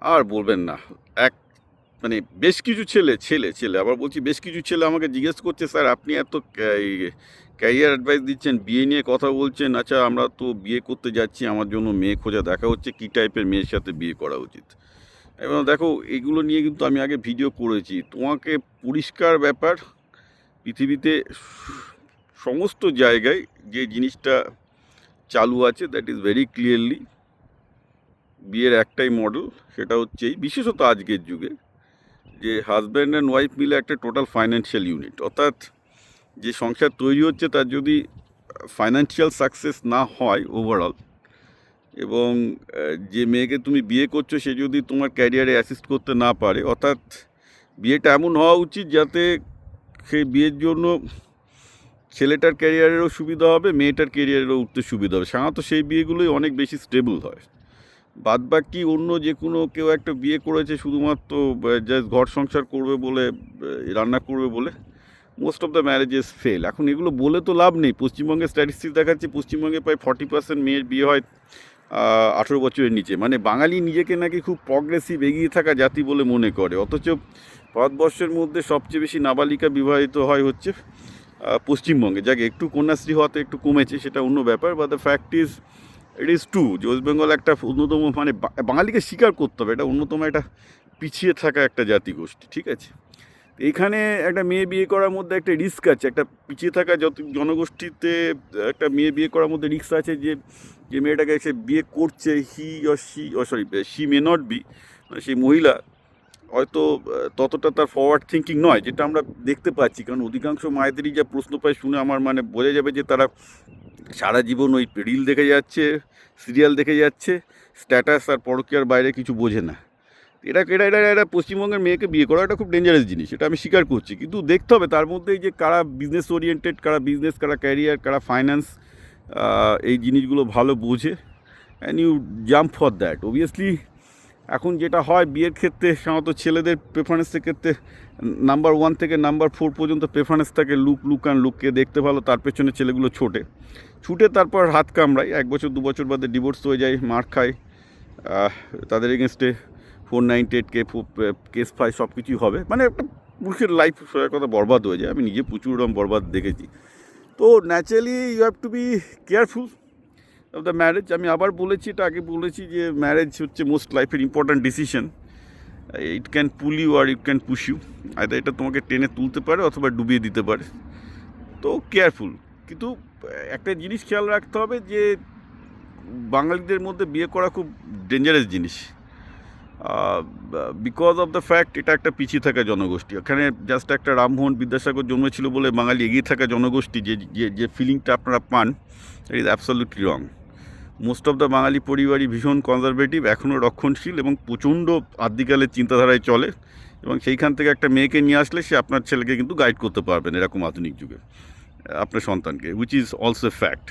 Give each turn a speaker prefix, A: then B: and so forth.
A: আর বলবেন না। এক মানে বেশ কিছু ছেলে ছেলে ছেলে আবার বলছি বেশ কিছু ছেলে আমাকে জিজ্ঞেস করছে, "স্যার আপনি এত ক্যারিয়ার অ্যাডভাইস দিচ্ছেন, বিয়ে নিয়ে কথা বলছেন। আচ্ছা আমরা তো বিয়ে করতে যাচ্ছি, আমার জন্য মেয়ে খোঁজা দেখা হচ্ছে, কী টাইপের মেয়ের সাথে বিয়ে করা উচিত?" এবং দেখো এগুলো নিয়ে কিন্তু আমি আগে ভিডিও করেছি। তোমাকে পরিষ্কার ব্যাপার, পৃথিবীতে সমস্ত জায়গায় যে জিনিসটা চালু আছে দ্যাট ইজ ভেরি ক্লিয়ারলি বিয়ের একটাই মডেল, সেটা হচ্ছে এই বিশেষত আজকের যুগে যে হাজব্যান্ড অ্যান্ড ওয়াইফ মিলে একটা টোটাল ফাইন্যান্সিয়াল ইউনিট, অর্থাৎ যে সংসার তৈরি হচ্ছে তার যদি ফাইন্যান্সিয়াল সাকসেস না হয় ওভারঅল, এবং যে মেয়েকে তুমি বিয়ে করছো সে যদি তোমার ক্যারিয়ারে অ্যাসিস্ট করতে না পারে, অর্থাৎ বিয়েটা এমন হওয়া উচিত যাতে সেই বিয়ের জন্য ছেলেটার ক্যারিয়ারেরও সুবিধা হবে, মেয়েটার ক্যারিয়ারেরও উঠতে সুবিধা হবে। সাধারণত সেই বিয়েগুলোই অনেক বেশি স্টেবল হয়। বাদবাকি অন্য যে কোনো কেউ একটা বিয়ে করেছে শুধুমাত্র জাস্ট ঘর সংসার করবে বলে, রান্না করবে বলে, most of the marriages fail. এখন এগুলো বলে তো লাভ নেই। পশ্চিমবঙ্গের স্ট্যাটিস্টিক্স দেখাচ্ছে পশ্চিমবঙ্গে প্রায় 40% মেয়ের বিয়ে হয় 18 বছরের নিচে। মানে বাঙালি নিজেকে নাকি খুব প্রগ্রেসিভ, এগিয়ে থাকা জাতি বলে মনে করে, অথচ ভারতবর্ষের মধ্যে সবচেয়ে বেশি নাবালিকা বিবাহিত হয় হচ্ছে পশ্চিমবঙ্গে। যাকে একটু কন্যাশ্রী হওয়াতে একটু কমেছে, সেটা অন্য ব্যাপার, but the fact is it is true যে ওয়েস্ট বেঙ্গল একটা অন্যতম, মানে বাঙালিকে স্বীকার করতে হবে, এটা অন্যতম একটা পিছিয়ে থাকা একটা জাতিগোষ্ঠী, ঠিক আছে? এইখানে একটা মেয়ে বিয়ে করার মধ্যে একটা রিস্ক আছে, একটা পিছিয়ে থাকা যত জনগোষ্ঠীতে একটা মেয়ে বিয়ে করার মধ্যে রিস্ক আছে যে যে মেয়েটাকে সে বিয়ে করছে, শি মে নট বি, মানে সেই মহিলা হয়তো ততটা তার ফরওয়ার্ড থিঙ্কিং নয়, যেটা আমরা দেখতে পাচ্ছি। কারণ অধিকাংশ মায়েদেরই যা প্রশ্ন পায় শুনে আমার মানে বোঝা যাবে যে তারা সারা জীবন ওই রিল দেখে যাচ্ছে, সিরিয়াল দেখে যাচ্ছে, স্ট্যাটাস আর পরকীয়ার বাইরে কিছু বোঝে না। এটা এটা এটা এটা পশ্চিমবঙ্গের মেয়েকে বিয়ে করা এটা খুব ডেঞ্জারাস জিনিস, এটা আমি স্বীকার করছি। কিন্তু দেখতে হবে তার মধ্যেই যে কারা বিজনেস ওরিয়েন্টেড, কারা বিজনেস, কারা ক্যারিয়ার, কারা ফাইন্যান্স, এই জিনিসগুলো ভালো বোঝে, and you jump for that. Obviously এখন যেটা হয় বিয়ের ক্ষেত্রে সাধারণত ছেলেদের প্রেফারেন্সের ক্ষেত্রে নাম্বার 1 থেকে নাম্বার 4 পর্যন্ত প্রেফারেন্স থাকে লুক অ্যান্ড লুককে দেখতে ভালো, তার পেছনে ছেলেগুলো ছুটে তারপর হাত কামড়ায়, 1 বছর 2 বছর বাদে ডিভোর্স হয়ে যায়, মার খায়, তাদের এগেনস্টে 498 কেস ফাই সব কিছুই হবে, মানে একটা পুরুষের লাইফ কথা বরবাদ হয়ে যায়। আমি নিজে প্রচুর রকম বরবাদ দেখেছি। তো naturally you have to be careful of the marriage. আমি আবার বলেছি, এটা আগে বলেছি যে ম্যারেজ হচ্ছে মোস্ট লাইফের important decision. It can pull you আর it can push you, either এটা তোমাকে টেনে তুলতে পারে অথবা ডুবিয়ে দিতে পারে। তো কেয়ারফুল। কিন্তু একটা জিনিস খেয়াল রাখতে হবে যে বাঙালিদের মধ্যে বিয়ে করা খুব ডেঞ্জারাস জিনিস, বিকজ অফ দ্য ফ্যাক্ট এটা একটা পিছিয়ে থাকা জনগোষ্ঠী। এখানে জাস্ট একটা রামমোহন বিদ্যাসাগর জন্মেছিল বলে বাঙালি এগিয়ে থাকা জনগোষ্ঠী, যে যে যে ফিলিংটা আপনারা পান, it is absolutely wrong. Most of the Bengali পরিবারই ভীষণ কনজারভেটিভ, এখনও রক্ষণশীল এবং প্রচণ্ড আদিকালের চিন্তাধারায় চলে, এবং সেইখান থেকে একটা মেয়েকে নিয়ে আসলে সে আপনার ছেলেকে কিন্তু গাইড করতে পারবেন এরকম আধুনিক যুগে আপনার সন্তানকে, হুইচ ইজ অলসো ফ্যাক্ট।